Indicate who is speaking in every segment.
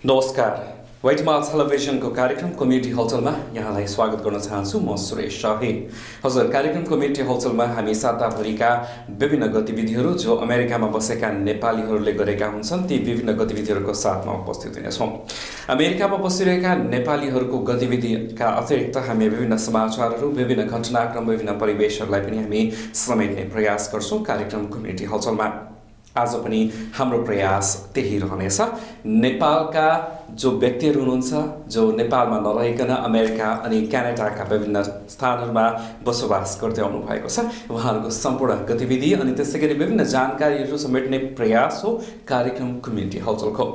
Speaker 1: नमस्कार, white marks टेलिभिजनको कार्यक्रम कम्युनिटी हलचलमा यहाँलाई स्वागत गर्न चाहन्छु। म सुरेश शाही। हजुर, कार्यक्रम कम्युनिटी हलचलमा हामी साताभरिका विभिन्न गतिविधिहरू जो अमेरिकामा बसेका नेपालीहरूले गरेका हुन्छन् ती विभिन्न गतिविधिहरूको साथमा उपस्थित हुनेछौँ। अमेरिकामा बसिरहेका नेपालीहरूको गतिविधिका अतिरिक्त हामी विभिन्न समाचारहरू, विभिन्न घटनाक्रम, विभिन्न परिवेशहरूलाई पनि हामी समेट्ने प्रयास गर्छौँ कार्यक्रम कम्युनिटी हलचलमा। आज पनि हाम्रो प्रयास त्यही रहनेछ। नेपालका जो व्यक्तिहरू हुनुहुन्छ जो नेपालमा नरहिकन अमेरिका अनि क्यानाडाका विभिन्न स्थानहरूमा बसोबास गर्दै आउनु भएको छ, उहाँहरूको सम्पूर्ण गतिविधि अनि त्यसै गरी विभिन्न जानकारीहरू समेट्ने प्रयास हो कार्यक्रम कम्युनिटी हलचलको।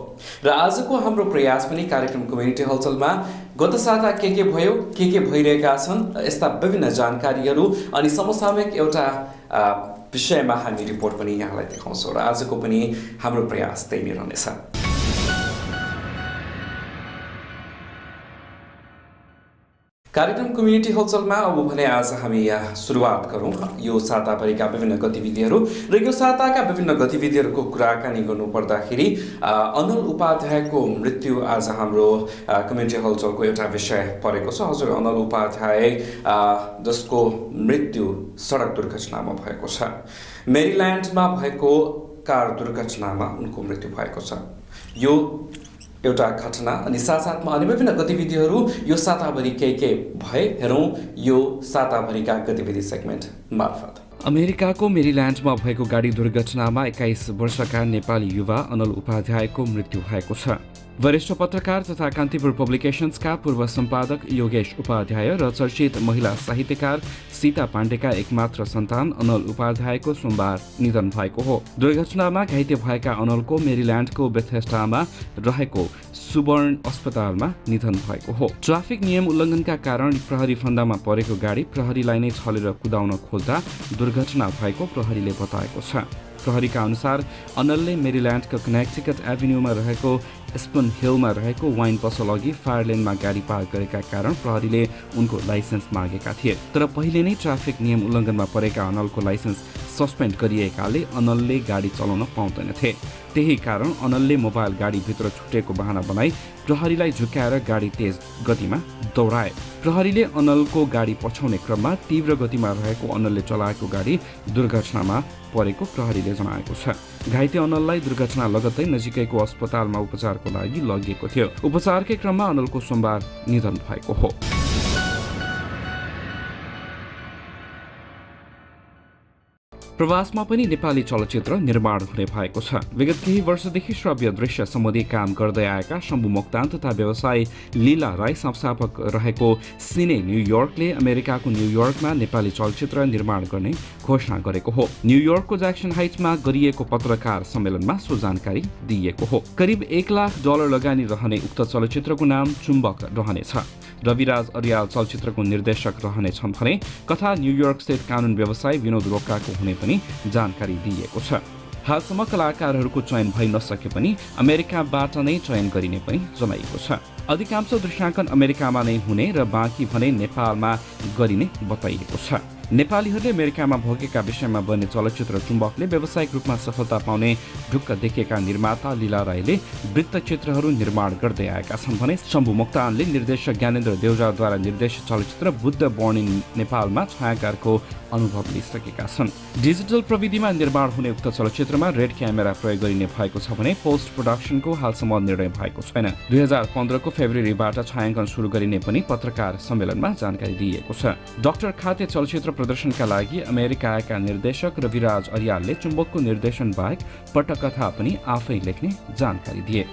Speaker 1: र आजको हाम्रो प्रयास पनि कार्यक्रम कम्युनिटी हलचलमा गत साता के भयो, के भइरहेका छन्, यस्ता विभिन्न जानकारीहरू अनि समसामयिक एउटा विषयमा हामी रिपोर्ट पनि यहाँलाई देखाउँछौँ। र आजको पनि हाम्रो प्रयास त्यही नै रहनेछ। कार्यक्रम कम्युनिटी हलचलमा अब भने आज हामी यहाँ सुरुवात गरौँ यो साताभरिका विभिन्न गतिविधिहरू र यो साताका विभिन्न गतिविधिहरूको कुराकानी गर्नुपर्दाखेरि अनल उपाध्यायको मृत्यु आज हाम्रो कम्युनिटी हलचलको एउटा विषय परेको छ। हजुर, अनल उपाध्याय जसको मृत्यु सडक दुर्घटनामा भएको छ। मेरील्यान्डमा भएको कार दुर्घटनामा उनको मृत्यु भएको छ। यो एउटा घटना अनि साथसाथमा अन्य विभिन्न गतिविधिहरू यो साताभरि के भए हेरौँ यो साताभरिका गतिविधि सेगमेन्ट मार्फत।
Speaker 2: अमेरिकाको मेरील्यान्डमा भएको गाडी दुर्घटनामा 21 वर्षका नेपाली युवा अनल उपाध्यायको मृत्यु भएको छ। वरिष्ठ पत्रकार तथा कान्तिपुर पब्लिकेशन्सका पूर्व सम्पादक योगेश उपाध्याय र चर्चित महिला साहित्यकार सीता पाण्डेका एकमात्र सन्तान अनल उपाध्यायको सोमबार निधन भएको हो। दुर्घटनामा घाइते भएका अनलको मेरील्यान्डको बेथेस्टामा रहेको सुवर्ण अस्पतालमा निधन भएको हो। ट्राफिक नियम उल्लङ्घनका कारण प्रहरी फन्दामा परेको गाडी प्रहरीलाई नै छलेर कुदाउन खोज्दा दुर्घटना भएको प्रहरीले बताएको छ। प्रहरीका अनुसार अनलले मेरील्यान्डको कनेक्टिकट एभिन्यूमा रहेको स्पुन हिलमा रहेको वाइन पसल अघि फायर लेनमा गाडी पार्क गरेका कारण प्रहरीले उनको लाइसेन्स मागेका थिए। तर पहिले नै ट्राफिक नियम उल्लङ्घनमा परेका अनलको लाइसेन्स सस्पेन्ड गरिएकाले अनलले गाडी चलाउन पाउँदैनथे। त्यही कारण अनलले मोबाइल गाडीभित्र छुटेको बहाना बनाई प्रहरीलाई झुक्याएर गाडी तेज गतिमा दौडाए। प्रहरीले अनलको गाडी पछाउने क्रममा तीव्र गतिमा रहेको अनलले चलाएको गाडी दुर्घटनामा परेको प्रहरीले जनाएको छ। घाइते अनललाई दुर्घटना लगत्तै नजिकैको अस्पतालमा उपचारको लागि लगिएको थियो। उपचारकै क्रममा अनलको सोमबार निधन भएको हो। प्रवासमा पनि नेपाली चलचित्र निर्माण हुने भएको छ। विगत केही वर्षदेखि श्रव्य दृश्य सम्बन्धी काम गर्दै आएका शम्भु मोक्तान तथा व्यवसायी लीला राई संस्थापक रहेको सिने न्युयोर्कले अमेरिकाको न्युयोर्कमा नेपाली चलचित्र निर्माण गर्ने घोषणा गरेको हो। न्युयोर्कको ज्याक्सन हाइट्समा गरिएको पत्रकार सम्मेलनमा सो जानकारी दिइएको हो। करिब $1 लाख लगानी रहने उक्त चलचित्रको नाम चुम्बक रहनेछ। रविराज अर्याल चलचित्रको निर्देशक रहनेछन् भने कथा न्युयोर्क स्थित कानुन व्यवसायी विनोद रोक्काको हुने पनि जानकारी दिइएको छ। हालसम्म कलाकारहरूको चयन भइ नसके पनि अमेरिकाबाट नै चयन गरिने पनि जनाइएको छ। अधिकांश दृश्याङ्कन अमेरिकामा नै हुने र बाँकी भने नेपालमा गरिने बताइएको छ। नेपालीहरूले अमेरिकामा भोगेका विषयमा बन्ने चलचित्र चुम्बकले व्यावसायिक रूपमा सफलता पाउने ढुक्क देखेका निर्माता लीला राईले वृत्तचित्रहरू निर्माण गर्दै आएका छन् भने शम्भु मोक्तानले निर्देशक ज्ञानेन्द्र देउजाद्वारा निर्देशित चलचित्र बुद्ध बोर्न इन नेपालमा छायाकारको अनुभव लिइसकेका छन्। डिजिटल प्रविधिमा निर्माण हुने उक्त चलचित्रमा रेड क्यामेरा प्रयोग गरिने भएको छ भने पोस्ट प्रोडक्सनको हालसम्म निर्णय भएको छैन। 2015 को फेब्रुअरीबाट छायाङ्कन सुरु गरिने पनि पत्रकार सम्मेलनमा जानकारी दिइएको छ। डाक्टर खाते चलचित्र प्रदर्शनका लागि अमेरिका आएका निर्देशक रविराज अर्यालले चुम्बकको निर्देशन बाहेक पटकथा पनि आफै लेख्ने जानकारी दिए।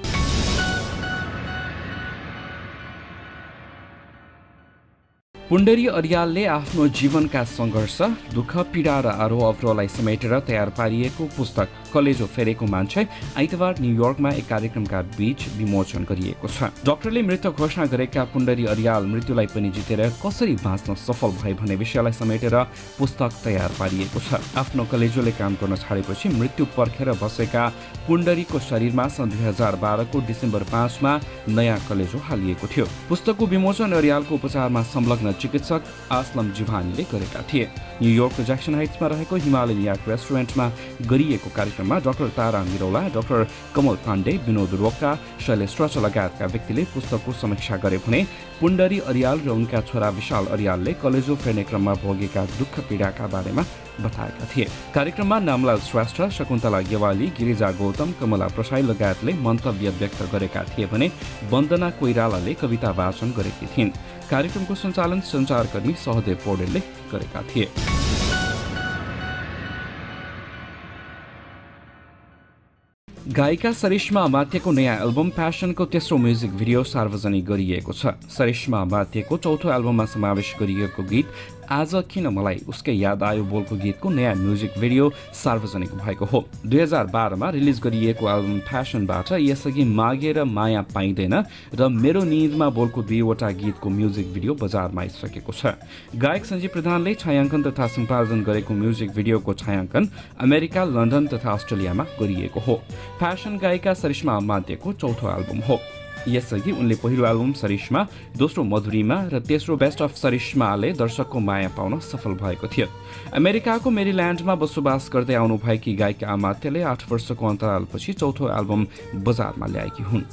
Speaker 2: पुण्डरी अर्यालले आफ्नो जीवनका सङ्घर्ष, दुःख, पीडा र आरोह अवरोहलाई समेटेर तयार पारिएको पुस्तक कलेजो फेरेको मान्छे आइतबार न्युयोर्कमा एक कार्यक्रमका बीच विमोचन गरिएको छ। डाक्टरले मृत घोषणा गरेका पुण्डरी अर्याल मृत्युलाई पनि जितेर कसरी बाँच्न सफल भए भन्ने विषयलाई समेटेर पुस्तक तयार पारिएको छ। आफ्नो कलेजोले काम गर्न छाडेपछि मृत्यु पर्खेर बसेका पुण्डरीको शरीरमा सन् 2012 को डिसेम्बर 5 मा नयाँ कलेजो हालिएको थियो। पुस्तकको विमोचन अर्यालको उपचारमा संलग्न चिकित्सक आसलम जिभानीले गरेका थिए। न्युयोर्कको ज्याक्सन हाइट्समा रहेको हिमालयन याक रेस्टुरेन्टमा गरिएको कार्यक्रममा डाक्टर तारा मिरौला, डाक्टर कमल पाण्डे, विनोद रोक्का, शैलेश श्रेष्ठ लगायतका व्यक्तिले पुस्तकको समीक्षा गरे भने पुण्डरी अरियाल र उनका छोरा विशाल अरियालले कलेजो फेर्ने क्रममा भोगेका दुःख पीडाका बारेमा बताएका थिए। कार्यक्रममा नामलाल श्रेष्ठ, शकुन्तला गेवाली, गिरिजा गौतम, कमला प्रसाई लगायतले मन्तव्य व्यक्त गरेका थिए भने वन्दना कोइरालाले कविता वाचन गरेकी थिइन्। कार्यक्रमको सञ्चालन सञ्चारकर्मी सहदेव पौडेलले गरेका थिए। गायिका सरिश्मा अमात्यको नयाँ एल्बम प्यासनको तेस्रो म्युजिक भिडियो सार्वजनिक गरिएको छ। सरिश्मा अमात्यको चौथो एल्बममा समावेश गरिएको गीत आज किन मलाई उसकै याद आयो बोलको गीतको नयाँ म्युजिक भिडियो सार्वजनिक भएको हो। 2012मा रिलिज गरिएको एल्बम प्यासनबाट यसअघि मागेर माया पाइँदैन र मेरो निदमा बोलको 2वटा गीतको म्युजिक भिडियो बजारमा आइसकेको छ। गायक सञ्जीव प्रधानले छायाङ्कन तथा सम्पादन गरेको म्युजिक भिडियोको छायाङ्कन अमेरिका, लन्डन तथा अस्ट्रेलियामा गरिएको हो। प्यासन गायिका सरिश्मा अमात्यको चौथो एल्बम हो। यसअघि उनले पहिलो एल्बम सरिश्मा, दोस्रो मधुरिमा र तेस्रो बेस्ट अफ सरिश्माले दर्शकको माया पाउन सफल भएको थियो। अमेरिकाको मेरील्यान्डमा बसोबास गर्दै आउनुभएकी गायिका अमात्यले 8 वर्षको अन्तरालपछि चौथो एल्बम बजारमा ल्याएकी हुन्।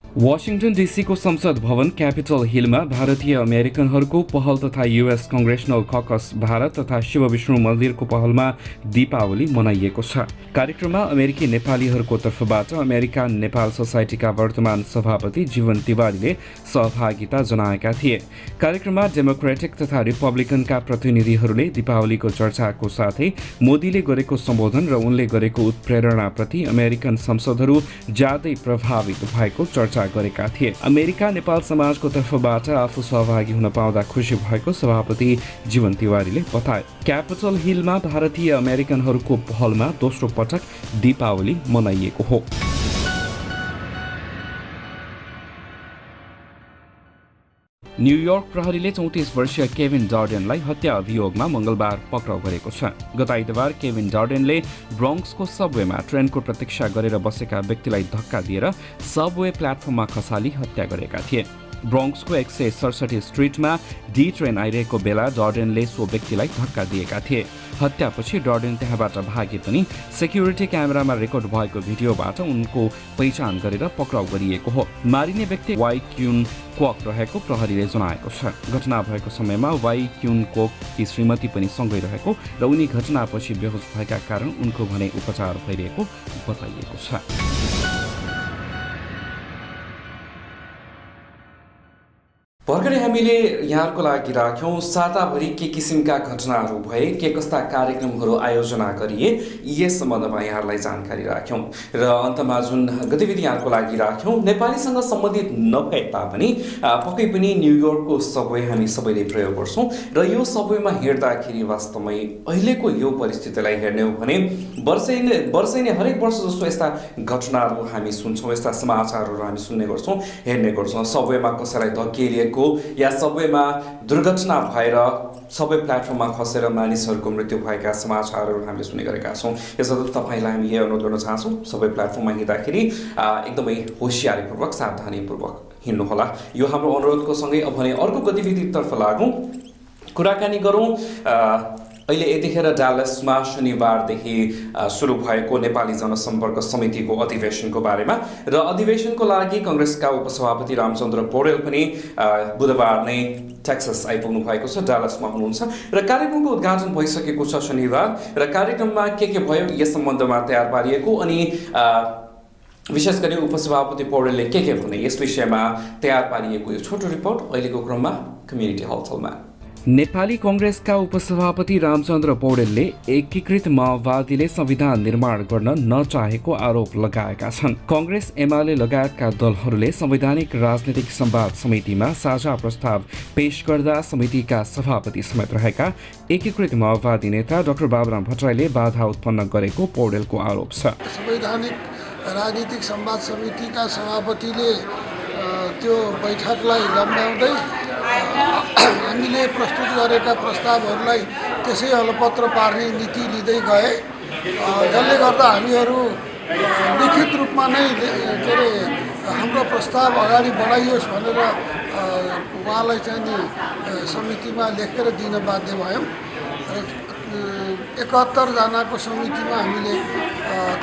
Speaker 2: वाशिंगटन डीसीको संसद भवन क्यापिटल हिलमा भारतीय अमेरिकनहरूको पहल तथा युएस कङ्ग्रेसनल ककस भारत तथा शिव विष्णु मन्दिरको पहलमा दीपावली मनाइएको छ। कार्यक्रममा अमेरिकी नेपालीहरूको तर्फबाट अमेरिका नेपाल सोसाइटीका वर्तमान सभापति जीवन तिवारीले सहभागिता जनाएका थिए। कार्यक्रममा डेमोक्रेटिक तथा रिपब्लिकनका प्रतिनिधिहरूले दीपावलीको चर्चाको साथै मोदीले गरेको सम्बोधन र उनले गरेको उत्प्रेरणाप्रति अमेरिकन संसदहरू ज्यादै प्रभावित भएको चर्चा गरेका थिए। अमेरिका नेपाल समाजको तर्फबाट आफू सहभागी हुन पाउँदा खुसी भएको सभापति जीवन तिवारीले बताए। क्यापिटल हिलमा भारतीय अमेरिकनहरूको पहलमा दोस्रो पटक दीपावली मनाइएको हो। न्युयोर्क प्रहरीले 34 वर्षीय केभिन डर्डेनलाई हत्या अभियोगमा मंगलबार पक्राउ गरेको छ। गत आइतबार केभिन डर्डेनले ब्रोङ्क्सको सबवेमा ट्रेनको प्रतीक्षा गरेर बसेका व्यक्तिलाई धक्का दिएर सबवे प्लेटफर्ममा खसाली हत्या गरेका थिए। ब्रोङ्क्सको 167 स्ट्रिटमा डी ट्रेन आइरहेको बेला डर्डेनले सो व्यक्तिलाई धक्का दिएका थिए। हत्यापछि डर्डेन त्यहाँबाट भागे पनि सेक्युरिटी क्यामेरामा रेकर्ड भएको भिडियोबाट उनको पहिचान गरेर पक्राउ गरिएको हो। मारिने व्यक्ति वाइ क्युन कोक रहेको प्रहरीले जनाएको छ। घटना भएको समयमा वाइ क्युन कोककी श्रीमती पनि सँगै रहेको र उनी घटनापछि बेहोस भएका कारण उनको भने उपचार भइरहेको बताइएको छ।
Speaker 1: भर्खरै हामीले यहाँहरूको लागि राख्यौँ साताभरि के किसिमका घटनाहरू भए, के कस्ता कार्यक्रमहरू आयोजना गरिए, यस सम्बन्धमा यहाँहरूलाई जानकारी राख्यौँ र अन्तमा जुन गतिविधि यहाँहरूको लागि राख्यौँ नेपालीसँग सम्बन्धित नभए तापनि पक्कै पनि न्युयोर्कको सबवे हामी सबैले प्रयोग गर्छौँ र यो सबवेमा हिँड्दाखेरि वास्तवमै अहिलेको यो परिस्थितिलाई हेर्ने हो भने वर्षै नै हरेक वर्ष जस्तो यस्ता घटनाहरू हामी सुन्छौँ, यस्ता समाचारहरू हामी सुन्ने गर्छौँ, हेर्ने गर्छौँ। सबवेमा कसैलाई धकेलिएको या सबैमा दुर्घटना भएर सबै प्लेटफर्ममा खसेर मानिसहरूको मृत्यु भएका समाचारहरू हामीले सुने गरेका छौँ। यसर्थ तपाईँलाई हामी यही अनुरोध गर्न चाहन्छौँ, सबै प्लेटफर्ममा हिँड्दाखेरि एकदमै होसियारीपूर्वक सावधानीपूर्वक हिँड्नुहोला। यो हाम्रो अनुरोधको सँगै अब भने अर्को गतिविधितर्फ लागौँ, कुराकानी गरौँ। अहिले यतिखेर डालसमा शनिबारदेखि सुरु भएको नेपाली जनसम्पर्क समितिको अधिवेशनको बारेमा र अधिवेशनको लागि कांग्रेसका उपसभापति रामचन्द्र पौडेल पनि बुधबार नै टेक्सास आइपुग्नु भएको छ, डालसमा हुनुहुन्छ र कार्यक्रमको उद्घाटन भइसकेको छ शनिबार र कार्यक्रममा के भयो यस सम्बन्धमा तयार पारिएको अनि विशेष गरी उपसभापति पौडेलले के भने यस विषयमा तयार पारिएको यो छोटो रिपोर्ट अहिलेको क्रममा कम्युनिटी हलमा।
Speaker 2: नेपाली कांग्रेसका उपसभापति रामचन्द्र पौडेलले एकीकृत माओवादीले संविधान निर्माण गर्न नचाहेको आरोप लगाएका छन्। कांग्रेस एमाले लगायतका दलहरूले संवैधानिक राजनीतिक संवाद समितिमा साझा प्रस्ताव पेश गर्दा समितिका सभापति समेत रहेका एकीकृत माओवादी नेता डाक्टर बाबुराम भट्टराईले बाधा उत्पन्न गरेको पौडेलको आरोप छ।
Speaker 3: संवैधानिक राजनीतिक संवाद समितिका सभापतिले त्यो बैठकलाई लम्ब्याउँदै हामीले प्रस्तुत गरेका प्रस्तावहरूलाई त्यसै अलपत्र पार्ने नीति लिँदै गए, जसले गर्दा हामीहरू लिखित रूपमा नै के अरे हाम्रो प्रस्ताव अगाडि बढाइयोस् भनेर उहाँलाई चाहिँ नि समितिमा लेखेर दिन बाध्य भयौँ र 71 जनाको समितिमा हामीले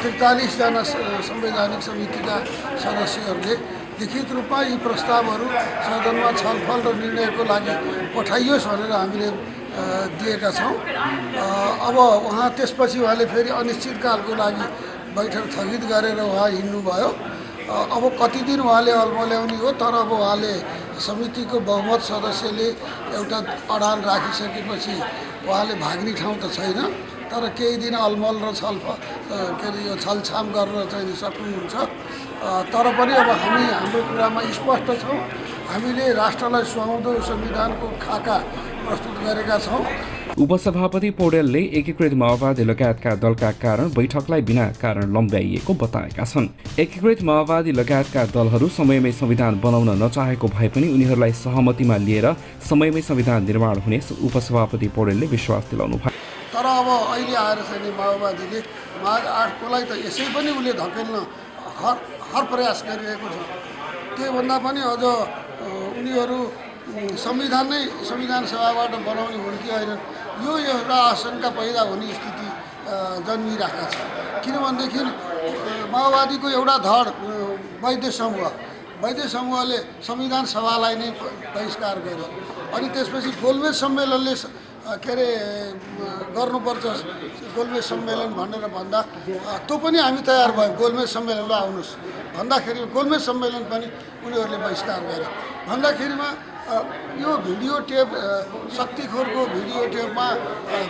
Speaker 3: 43 जना संवैधानिक समितिका सदस्यहरूले लिखित रूपमा यी प्रस्तावहरू सदनमा छलफल र निर्णयको लागि पठाइयोस् भनेर हामीले दिएका छौँ। अब उहाँ त्यसपछि उहाँले फेरि अनिश्चितकालको लागि बैठक स्थगित गरेर उहाँ हिँड्नुभयो। अब कति दिन उहाँले अल्मल्याउने हो, तर अब उहाँले समितिको बहुमत सदस्यले एउटा अडान राखिसकेपछि उहाँले भाग्ने ठाउँ त छैन, तर केही दिन अलमल र छलफल के अरे यो छलछाम गरेर चाहिँ सक्नुहुन्छ। तर पनि अब हामी हाम्रो कुरामा स्पष्ट छौँ, हामीले राष्ट्रलाई सुहाउँदो संविधानको खाका प्रस्तुत गरेका छौँ।
Speaker 2: उपसभापति पौडेलले एकीकृत माओवादी लगायतका दलका कारण बैठकलाई बिना कारण लम्ब्याइएको बताएका छन्। एकीकृत माओवादी लगायतका दलहरू समयमै संविधान बनाउन नचाहेको भए पनि उनीहरूलाई सहमतिमा लिएर समयमै संविधान निर्माण हुने उपसभापति पौडेलले विश्वास दिलाउनु भयो।
Speaker 3: तर अब अहिले आएर चाहिँ माओवादीले माघ 8 कोलाई त यसै पनि उसले धकेल्न हर प्रयास गरिरहेको छ। त्योभन्दा पनि अझ उनीहरू संविधान सभाबाट बनाउने हुन् कि होइन, यो एउटा आशंका पैदा हुने स्थिति जन्मिरहेको छ। किनभनेदेखि माओवादीको एउटा धड वैद्य समूहले संविधान सभालाई नै बहिष्कार गर्यो। अनि त्यसपछि गोलमेज सम्मेलनले के अरे गर्नुपर्छ गोलमेज सम्मेलन भनेर भन्दा त्यो पनि हामी तयार भयौँ, गोलमेज सम्मेलनमा आउनुहोस् भन्दाखेरि गोलमेज सम्मेलन पनि उनीहरूले बहिष्कार गरे। भन्दाखेरिमा यो भिडियो टेप शक्तिखोरको भिडियो टेपमा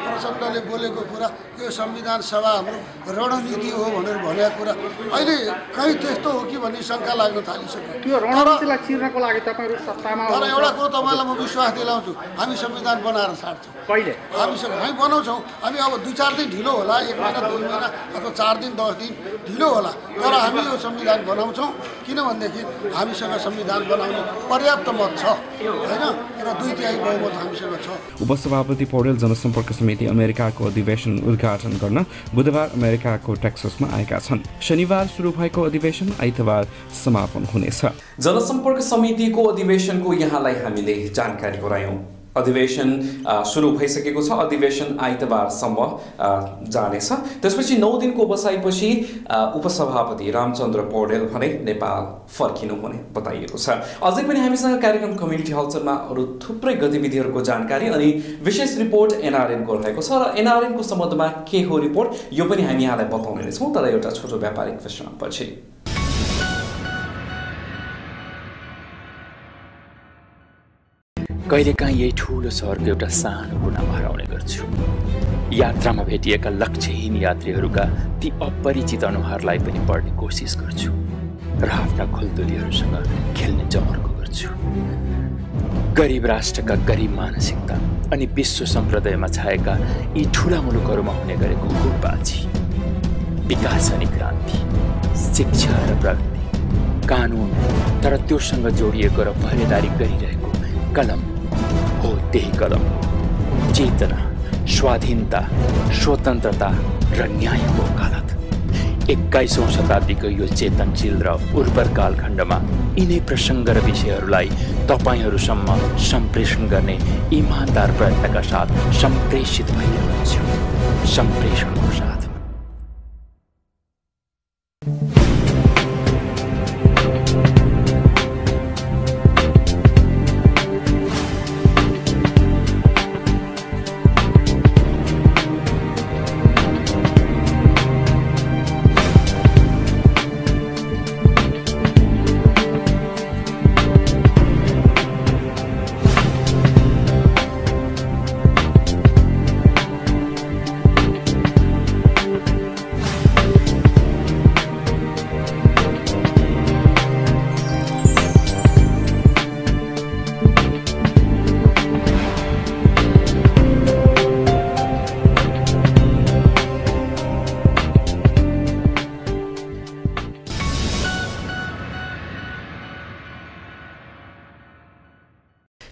Speaker 3: प्रचण्डले बोलेको कुरा यो संविधान सभा हाम्रो रणनीति हो भनेर भनेको कुरा अहिले कहीँ त्यस्तो हो कि भन्ने शङ्का लाग्न थालिसक्यो।
Speaker 4: त्यो रणनीतिलाई चिर्नको लागि तपाईहरु सत्तामा
Speaker 3: तर एउटा कुरो तपाईँलाई म विश्वास दिलाउँछु, हामी संविधान बनाएर छाड्छौँ।
Speaker 4: कहिले
Speaker 3: हामी बनाउँछौँ। हामी अब 2-4 दिन ढिलो होला, 1 महिना 2 महिना अथवा 4 दिन 10 दिन ढिलो होला, तर हामी यो संविधान बनाउँछौँ। किनभनेदेखि हामीसँग संविधान बनाउने पर्याप्त मत छ हैन, र 2/3 बहुमत हामीसँग छ।
Speaker 2: उपसभापति पौडेल जनसम्पर्क समिति अमेरिकाको अधिवेशन उद्घाटन गर्न बुधबार अमेरिकाको टेक्ससमा आएका छन्। शनिबार सुरु भएको अधिवेशन आइतबार समापन हुनेछ।
Speaker 1: जनसम्पर्क समितिको अधिवेशनको यहाँलाई हामीले जानकारी गरायौँ। अधिवेशन सुरु भइसकेको छ। अधिवेशन आइतबारसम्म जानेछ। त्यसपछि 9 दिनको बसाइपछि उपसभापति रामचन्द्र पौडेल भने नेपाल फर्किनुहुने बताइएको छ। अझै पनि हामीसँग कार्यक्रम कम्युनिटी हलचलमा अरू थुप्रै गतिविधिहरूको जानकारी अनि विशेष रिपोर्ट एनआरएनको रहेको छ र एनआरएनको सम्बन्धमा के हो रिपोर्ट यो पनि हामी यहाँलाई बताउने नै छौँ, तर एउटा छोटो व्यापारिक विश्रामपछि।
Speaker 5: कहिलेकाहीँ यही ठुलो सहरको एउटा सानो कुनामा हराउने गर्छु। यात्रामा भेटिएका लक्ष्यहीन यात्रीहरूका ती अपरिचित अनुहारलाई पनि पढ्ने कोसिस गर्छु र आफ्ना खुल्दुलीहरूसँग खेल्ने जमर्को गर्छु। गरिब राष्ट्रका गरिब मानसिकता अनि विश्व सम्प्रदायमा छाएका यी ठुला मुलुकहरूमा हुने गरेको गुटबाजी, विकास अनि क्रान्ति, शिक्षा र प्रगति, कानुन तर त्योसँग जोडिएको र पहरेदारी गरिरहेको कलम हो। त्यही कलम चेतना, स्वाधीनता, स्वतन्त्रता र न्यायको वकालत। 21औं शताब्दीको यो चेतनशील र उर्वर कालखण्डमा यिनै प्रसङ्ग र विषयहरूलाई तपाईहरूसम्म सम्प्रेषण गर्ने इमान्दार प्रयत्नका साथ सम्प्रेषित भइरहन्छु। सम्प्रेषणको साथ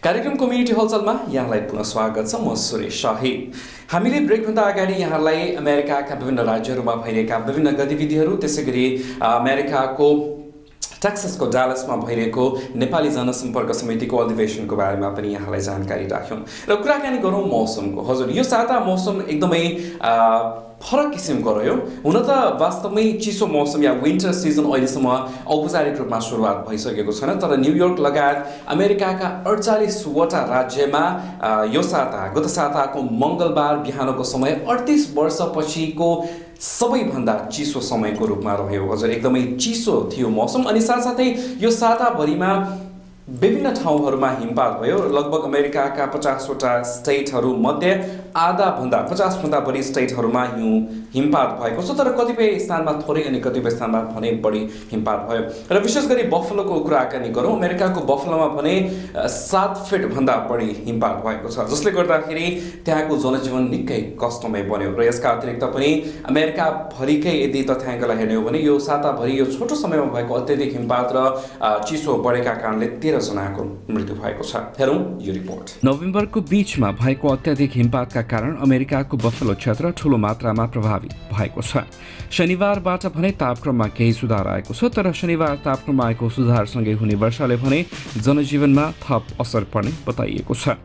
Speaker 1: कार्यक्रम कम्युनिटी हलचलमा यहाँलाई पुनः स्वागत छ। म सुरेश शाही। हामीले ब्रेकभन्दा अगाडि यहाँलाई अमेरिकाका विभिन्न राज्यहरूमा भइरहेका विभिन्न गतिविधिहरू, त्यसैगरी अमेरिकाको टेक्सासको डालसमा भइरहेको नेपाली जनसम्पर्क समितिको अधिवेशनको बारेमा पनि यहाँलाई जानकारी राख्यौँ र कुराकानी गरौँ मौसमको। हजुर, यो साता मौसम एकदमै फरक किसिमको रह्यो। हुन त वास्तवमै चिसो मौसम या विन्टर सिजन अहिलेसम्म औपचारिक रूपमा सुरुवात भइसकेको छैन, तर न्युयोर्क लगायत अमेरिकाका 48वटा राज्यमा यो साता गत साताको मङ्गलबार बिहानको समय 38 वर्षपछिको सबैभन्दा चिसो समयको रूपमा रह्यो। हजुर, एकदमै चिसो थियो मौसम। अनि साथसाथै यो साताभरिमा विभिन्न ठाउँहरूमा हिमपात भयो। लगभग अमेरिकाका 50वटा स्टेटहरू मध्ये आधाभन्दा 50भन्दा बढी स्टेटहरूमा हिमपात भएको छ, तर कतिपय स्थानमा थोरै अनि कतिपय स्थानमा भने बढी हिमपात भयो। र विशेष गरी बफलोको कुराकानी गरौँ, अमेरिकाको बफलोमा भने 7 फिटभन्दा बढी हिमपात भएको छ, जसले गर्दाखेरि त्यहाँको जनजीवन निकै कष्टमय बन्यो। र यसका अतिरिक्त पनि अमेरिकाभरिकै यदि तथ्याङ्कलाई हेर्ने हो भने यो साताभरि यो छोटो समयमा भएको अत्यधिक हिमपात र चिसो बढेका कारणले 13 जनाको मृत्यु भएको छ। हेरौँ यो रिपोर्ट।
Speaker 2: नोभेम्बरको बीचमा भएको अत्याधिक हिमपातका कारण अमेरिकाको बफलो क्षेत्र ठूलो मात्रामा प्रभावित भएको छ। शनिबारबाट भने तापक्रममा केही सुधार आएको छ, तर शनिबार तापक्रममा आएको सुधारसँगै हुने वर्षाले भने जनजीवनमा थप असर पर्ने बताइएको छ।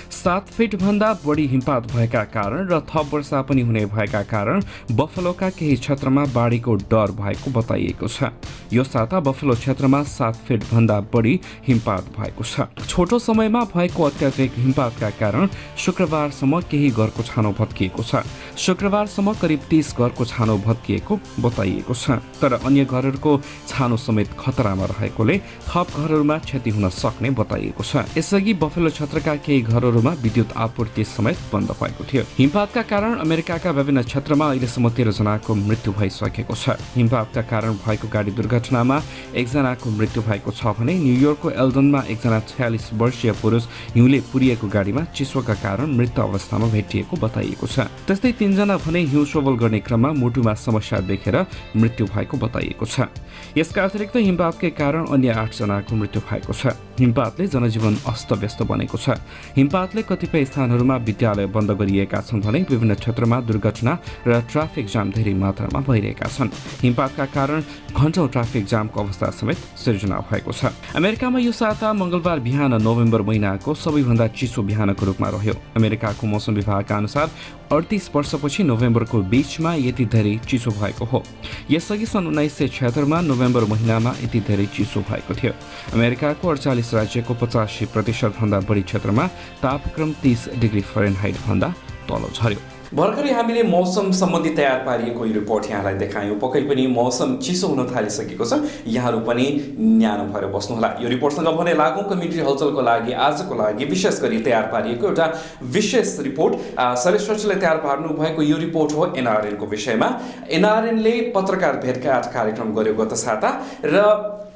Speaker 2: 7 फिटभन्दा बढी हिमपात भएका कारण र थप वर्षा पनि हुने भएका कारण बफलोका केही क्षेत्रमा बाढीको डर भएको बताइएको छ। यो साता बफलो क्षेत्रमा 7 फिटभन्दा बढी हिमपात भएको छ। छोटो समयमा भएको अत्याधिक हिमपातका कारण शुक्रबारसम्म केही घरको छानो भत्किएको छ। शुक्रबारसम्म करिब 30 घरको छानो भत्किएको बताइएको छ, तर अन्य घरहरूको छानो समेत खतरामा रहेकोले थप घरहरूमा क्षति हुन सक्ने बताइएको छ। यसअघि बफलो क्षेत्रका केही घरहरूमा विद्युत आपूर्ति समेत बन्द भएको थियो। हिमपातका कारण अमेरिकाका विभिन्न क्षेत्रमा अहिलेसम्म 13 जनाको मृत्यु भइसकेको छ। हिमपातका कारण भएको गाडी दुर्घटनामा 1 जनाको मृत्यु भएको छ भने न्युयोर्कको एल्डनमा 1 जना 46 वर्षीय पुरुष हिउँले पुरिएको गाडीमा चिसोका कारण मृत अवस्थामा भेटिएको बताइएको छ। त्यस्तै 3 जना भने हिउँ सोभल गर्ने क्रममा मुटुमा समस्या देखेर मृत्यु भएको बताइएको छ। यसका अतिरिक्त हिमपातकै कारण अन्य 8 जनाको मृत्यु भएको छ। हिमपातले जनजीवन अस्तव्यस्त बनेको छ। हिमपातले कतिपय स्थानहरूमा विद्यालय बन्द गरिएका छन् भने विभिन्न क्षेत्रमा दुर्घटना र ट्राफिक जाम धेरै मात्रामा भइरहेका छन्। हिमपातका कारण घण्टौं ट्राफिक जामको अवस्था समेत सिर्जना भएको छ। अमेरिकामा यो साता मङ्गलबार बिहान नोभेम्बर महिनाको सबैभन्दा चिसो बिहानको रूपमा रह्यो। अमेरिकाको मौसम विभागका अनुसार 38 वर्षपछि नोभेम्बरको बीचमा यति धेरै चिसो भएको हो। यसअघि सन् 1976 मा नोभेम्बर महिनामा यति धेरै चिसो भएको थियो। अमेरिकाको 48 राज्यको 85% भन्दा बढी क्षेत्रमा तापक्रम 30 डिग्री फरेनहाइट भन्दा तल झर्यो।
Speaker 1: भर्खरै हामीले मौसम सम्बन्धी तयार पारिएको यो रिपोर्ट यहाँलाई देखायौँ। पक्कै पनि मौसम चिसो हुन थालिसकेको छ, यहाँहरू पनि न्यानो भएर बस्नुहोला। यो रिपोर्टसँग भने लागौँ कम्युनिटी हलचलको लागि आजको लागि विशेष गरी तयार पारिएको एउटा विशेष रिपोर्ट। शैलेश्वरजीले तयार पार्नु भएको यो रिपोर्ट हो एनआरएनको विषयमा। एनआरएनले पत्रकार भेटघाट कार्यक्रम गर्यो गत साता र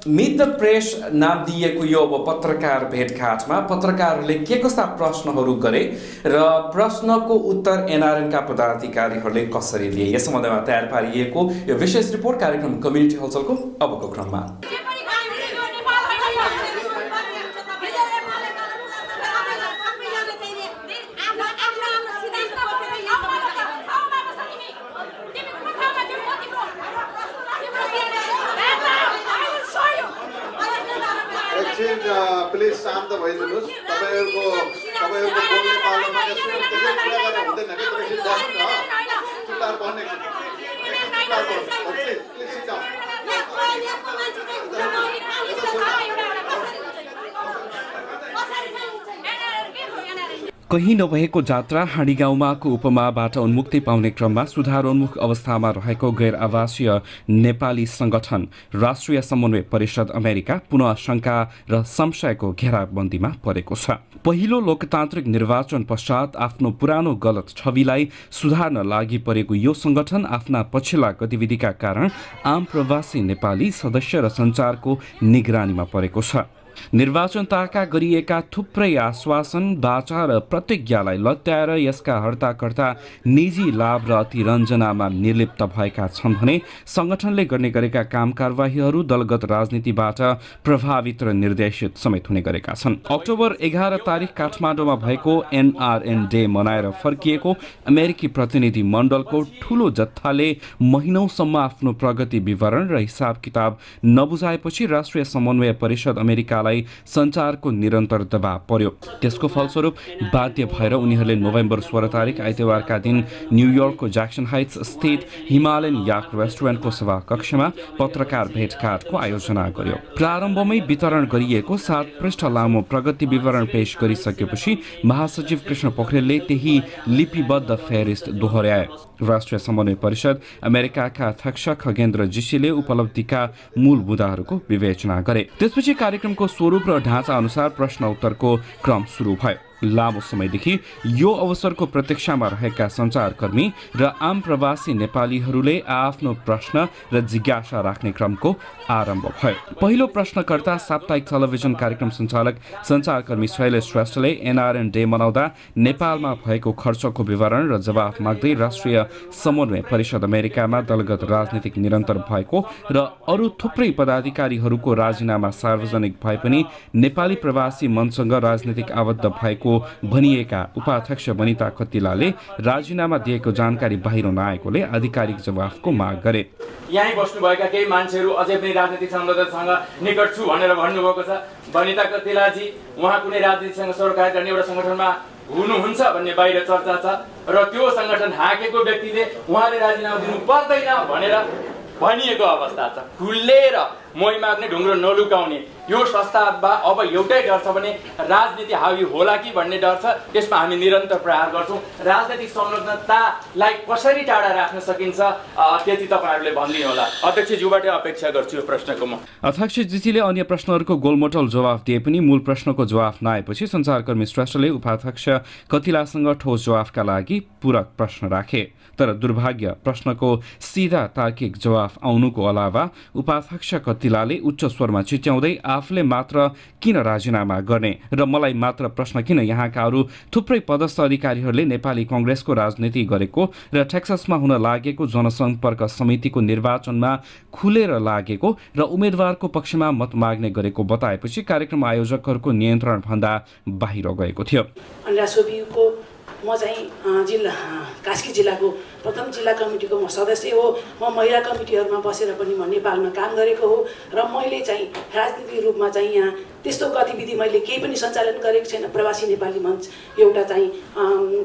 Speaker 1: मिट द प्रेस नाम दिएको यो पत्रकार भेटघाटमा पत्रकारहरूले के कस्ता प्रश्नहरू गरे र प्रश्नको उत्तर एनआरएनका पदाधिकारीहरूले कसरी दिए, यस सम्बन्धमा तयार पारिएको यो विशेष रिपोर्ट कार्यक्रम कम्युनिटी हलचलको अबको क्रममा।
Speaker 6: प्लिज शान्त भइदिनुहोस्। तपाईहरुको बोल्ने पालोमा यसो त्यसै कुरा गर्न हुँदैन के त्यसै गर्नु न। चिल्लाएर भन्ने प्लिज सिट डाउन।
Speaker 2: कहीँ नभएको जात्रा हाँडी गाउँमाको उपमाबाट उन्मुक्ति पाउने क्रममा सुधारोन्मुख अवस्थामा रहेको गैर आवासीय नेपाली संगठन राष्ट्रिय समन्वय परिषद अमेरिका पुनः शंका र संशयको घेराबन्दीमा परेको छ। पहिलो लोकतान्त्रिक निर्वाचन पश्चात आफ्नो पुरानो गलत छविलाई सुधार्न लागि परेको यो संगठन आफ्ना पछिल्ला गतिविधिका कारण आम प्रवासी नेपाली सदस्य र सञ्चारको निगरानीमा परेको छ। निर्वाचन ताका गरिएका थुप्रै आश्वासन, बाचा र प्रतिज्ञालाई लत्याएर यसका हर्ताकर्ता निजी लाभ र अतिरञ्जनामा निर्लिप्त भएका छन् भने संगठनले गर्ने गरेका काम कारबाहीहरू दलगत राजनीतिबाट प्रभावित र निर्देशित समेत हुने गरेका छन्। अक्टोबर 11 तारिक काठमाडौँमा भएको NRN डे मनाएर फर्किएको अमेरिकी प्रतिनिधि मण्डलको ठूलो जत्थाले महिनौसम्म आफ्नो प्रगति विवरण र हिसाब किताब नबुझाएपछि राष्ट्रिय समन्वय परिषद अमेरिकालाई सञ्चारको निरन्तर दबाव पर्यो। त्यसको फलस्वरूप बाध्य भएर उनीहरूले नोभेम्बर 16 तारिक आइतबारका दिन न्युयोर्कको ज्याक्सन हाइट्स स्थित हिमालयन याक रेस्टुरेन्टको सभा कक्षमा पत्रकार भेटघाटको आयोजना गर्यो। प्रारम्भमै वितरण गरिएको 7 पृष्ठ लामो प्रगति विवरण पेश गरिसकेपछि महासचिव कृष्ण पोखरेलले त्यही लिपिबद्ध फेरिस्त दोहोर्याए। राष्ट्रिय समन्वय परिषद अमेरिकाका अध्यक्ष खगेन्द्र जीसीले उपलब्धिका मूल मुद्दाहरूको विवेचना गरे। त्यसपछि कार्यक्रमको स्वरूप र ढाँचा अनुसार प्रश्न उत्तरको क्रम सुरु भयो। लामो समयदेखि यो अवसरको प्रतीक्षामा रहेका सञ्चारकर्मी र आम प्रवासी नेपालीहरूले आफ्नो प्रश्न र जिज्ञासा राख्ने क्रमको आरम्भ भयो। पहिलो प्रश्नकर्ता साप्ताहिक टेलिभिजन कार्यक्रम सञ्चालक सञ्चारकर्मी शैलेश श्रेष्ठले NRN डे मनाउँदा नेपालमा भएको खर्चको विवरण र जवाफ माग्दै राष्ट्रिय समन्वय परिषद अमेरिकामा दलगत राजनीतिक निरन्तर भएको र अरू थुप्रै पदाधिकारीहरूको राजीनामा सार्वजनिक भए पनि नेपाली प्रवासी मञ्चसँग राजनीतिक आबद्ध भएको भनिएका उपाध्यक्ष वनिता कतिलाले राजीनामा दिएको जानकारी बाहिर नआएकोले आधिकारिक जवाफको माग गरे।
Speaker 7: यहीँ बस्नुभएका केही मान्छेहरू अझै पनि राजनीतिक संलग्नतासँग निकट छु भनेर भन्नुभएको छ। वनिता कतिलाजी उहाँ कुनै राजनीतिसँग सरकार गर्ने एउटा संगठनमा हुनुहुन्छ भन्ने बाहिर चर्चा छ र त्यो संगठन हाकेको व्यक्तिले उहाँले राजीनामा दिनु पर्दैन भनेर भनिएको अवस्था छ। खुलेर मोही माग्ने ढुङ्ग्रो नलुकाउने यो संस्थामा अब एउटै डर छ भने राजनीति हावी होला कि भन्ने डर छ। त्यसमा हामी निरन्तर प्रहार गर्छौँ। राजनीतिक संलग्नतालाई कसरी टाढा राख्न सकिन्छ त्यति तपाईँहरूले भनिदिनु होला। अध्यक्षज्यूबाट अपेक्षा गर्छु यो प्रश्नको म।
Speaker 2: अध्यक्ष जीसीले अन्य प्रश्नहरूको गोलमोटल जवाफ दिए पनि मूल प्रश्नको जवाफ नआएपछि सञ्चारकर्मी श्रेष्ठले उपाध्यक्ष कतिलासँग ठोस जवाफका लागि पूरक प्रश्न राखे। तर दुर्भाग्य प्रश्नको सीधा तार्किक जवाफ आउनुको अलावा उपाध्यक्ष कतिलाले उच्च स्वरमा चिच्याउँदै आफूले मात्र किन राजीनामा गर्ने र मलाई मात्र प्रश्न किन यहाँका अरू थुप्रै पदस्थ अधिकारीहरूले नेपाली कांग्रेसको राजनीति गरेको र टेक्सासमा हुन लागेको जनसम्पर्क समितिको निर्वाचनमा खुलेर लागेको र उम्मेदवारको पक्षमा मत माग्ने गरेको बताएपछि कार्यक्रम आयोजकहरूको नियन्त्रण भन्दा बाहिर गएको थियो।
Speaker 8: म चाहिँ कास्की जिल्लाको प्रथम जिल्ला कमिटीको म सदस्य हो। म महिला कमिटीहरूमा बसेर पनि म नेपालमा काम गरेको हो र मैले चाहिँ राजनीतिक रूपमा चाहिँ यहाँ त्यस्तो गतिविधि मैले केही पनि सञ्चालन गरेको छैन। प्रवासी नेपाली मञ्च एउटा चाहिँ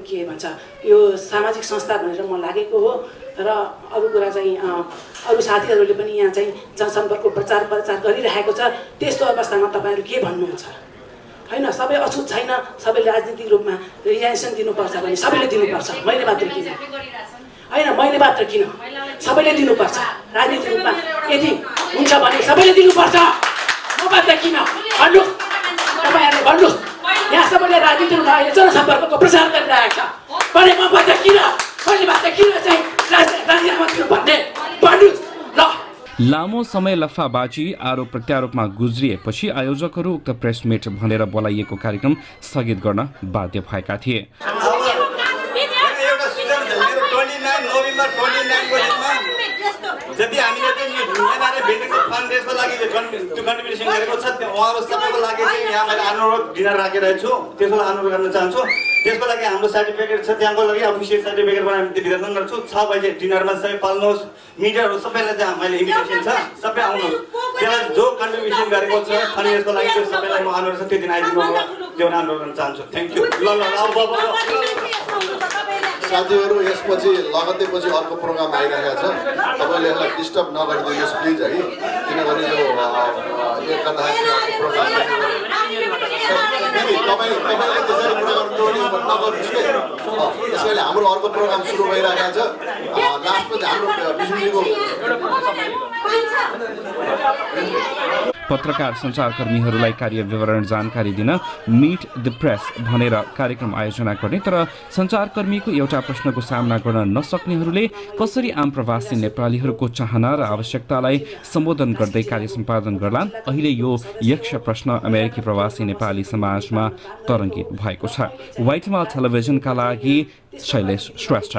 Speaker 8: के भन्छ यो सामाजिक संस्था भनेर म लागेको हो र अरू कुरा चाहिँ अरू साथीहरूले पनि यहाँ चाहिँ जनसम्पर्कको प्रचार गरिरहेको छ। त्यस्तो अवस्थामा तपाईँहरू के भन्नुहुन्छ? हैन, सबै अछुत छैन। सबै राजनीतिक रूपमा रिजाइनेसन दिनुपर्छ भने सबैले दिनुपर्छ। मैले मात्र किन? हैन, मैले मात्र किन? सबैले दिनुपर्छ। राजनीतिक रूपमा यदि हुन्छ भने सबैले दिनुपर्छ। म मात्र किन? भन्नुहोस्, तपाईँहरूले भन्नुहोस्। यहाँ सबैले राजनीतिक रूपमा अहिले जनसम्पर्कको प्रचार गरिरहेको छ भने म मात्र किन? मैले मात्र किन चाहिँ राजीनामा दिनु भन्ने भन्नुहोस् ल।
Speaker 2: लामो समय लफाबाजी आरोप प्रत्यारोपमा गुज्रिएपछि आयोजकहरू उक्त प्रेस मिट भनेर बोलाइएको कार्यक्रम स्थगित गर्न बाध्य भएका थिए।
Speaker 6: जति हामीले फन्डरेजको लागि त्यो कन्ट्रिब्युसन गरेको छ त्यो उहाँहरू सबैको लागि चाहिँ यहाँ मैले अनुरोध डिनर राखिरहेको छु। त्यसको अनुरोध गर्न चाहन्छु। त्यसको लागि हाम्रो सर्टिफिकेट छ, त्यहाँको लागि अफिसियल सर्टिफिकेट बनाएर वितरण गर्छु। 6 बजे डिनरमा सबै पाल्नुहोस्। मिडियाहरू सबैलाई चाहिँ मैले इन्भिटेसन छ, सबै आउनुहोस्। त्यसलाई जो कन्ट्रिब्युसन गरेको छ फन्डरेजको लागि त्यो सबैलाई म अनुरोध छ त्यो दिन आइदिनु होला त्यो अनुरोध गर्न चाहन्छु। Thank you.
Speaker 9: साथीहरू, यसपछि लगत्तै पछि अर्को प्रोग्राम आइरहेको छ। तपाईँले यसलाई डिस्टर्ब नगरिदिनुहोस् प्लिज है, किनभने यो गर्दाखेरि प्रोग्राम तपाईँले त्यसरी प्रोग्राम नगर्नुहोस् कि। त्यसैले हाम्रो अर्को प्रोग्राम सुरु भइरहेको छ। लास्टमा चाहिँ हाम्रो विष्णुजीको
Speaker 2: पत्रकार सञ्चारकर्मीहरूलाई कार्य विवरण जानकारी दिन मिट द प्रेस भनेर कार्यक्रम आयोजना गर्ने, तर सञ्चारकर्मीको एउटा प्रश्नको सामना गर्न नसक्नेहरूले कसरी आम प्रवासी नेपालीहरूको चाहना र आवश्यकतालाई सम्बोधन गर्दै कार्य सम्पादन गर्लान्? अहिले यो यक्ष प्रश्न अमेरिकी प्रवासी नेपाली समाजमा तरङ्गित भएको छ। व्हाइट माल टेलिभिजनका लागि शैलेश श्रेष्ठ।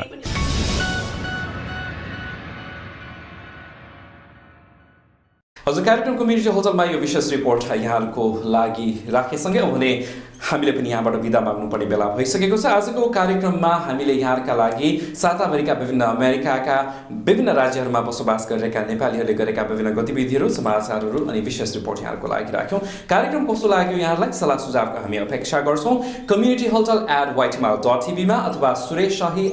Speaker 1: हजुर, कार्यक्रम कम्युनिटी होटलमा यो विशेष रिपोर्ट यहाँहरूको लागि राखेसँगै भने हामीले पनि यहाँबाट बिदा माग्नुपर्ने बेला भइसकेको छ। आजको कार्यक्रममा हामीले यहाँहरूका लागि साताभरिका विभिन्न अमेरिकाका विभिन्न राज्यहरूमा बसोबास गरिरहेका नेपालीहरूले गरेका विभिन्न गतिविधिहरू, समाचारहरू अनि विशेष रिपोर्ट यहाँहरूको लागि राख्यौँ। कार्यक्रम कस्तो लाग्यो यहाँहरूलाई सल्लाह सुझावको हामी अपेक्षा गर्छौँ। कम्युनिटी होटल @whitemail.tv मा अथवा सुरेश शाही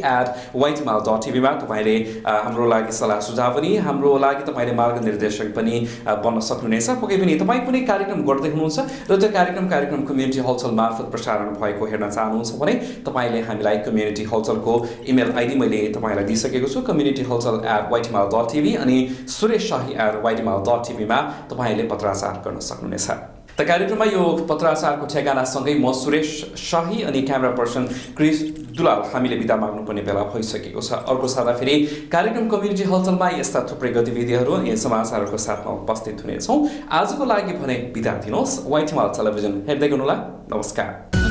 Speaker 1: @whitemail.tv मा तपाईँले हाम्रो लागि सल्लाह सुझाव पनि, हाम्रो लागि तपाईँले मार्गनिर्देशक पनि बन्न सक्नुहुनेछ। पक्कै पनि तपाईँ कुनै कार्यक्रम गर्दै हुनुहुन्छ र त्यो कार्यक्रम कम्युनिटी होटल मार्फत प्रसारण भएको हेर्न चाहनुहुन्छ भने तपाईँले हामीलाई कम्युनिटी होटलको इमेल आइडी मैले तपाईँलाई दिइसकेको छु, communityhotel@whitemail.tv अनि सुरेश शाही @whitemail.tv मा तपाईँले पत्राचार गर्न सक्नुहुनेछ। त कार्यक्रममा यो पत्राचारको ठेगानासँगै म सुरेश शाही अनि क्यामेरा पर्सन क्रिस दुलाल हामीले बिदा माग्नुपर्ने बेला भइसकेको छ। अर्को साता फेरि कार्यक्रम कम्युनिटी होटलमा यस्ता थुप्रै गतिविधिहरू अनि समाचारहरूको साथमा उपस्थित हुनेछौँ। आजको लागि भने बिदा दिनुहोस्। व्हाइट माल टेलिभिजन हेर्दै गर्नुहोला। नमस्कार।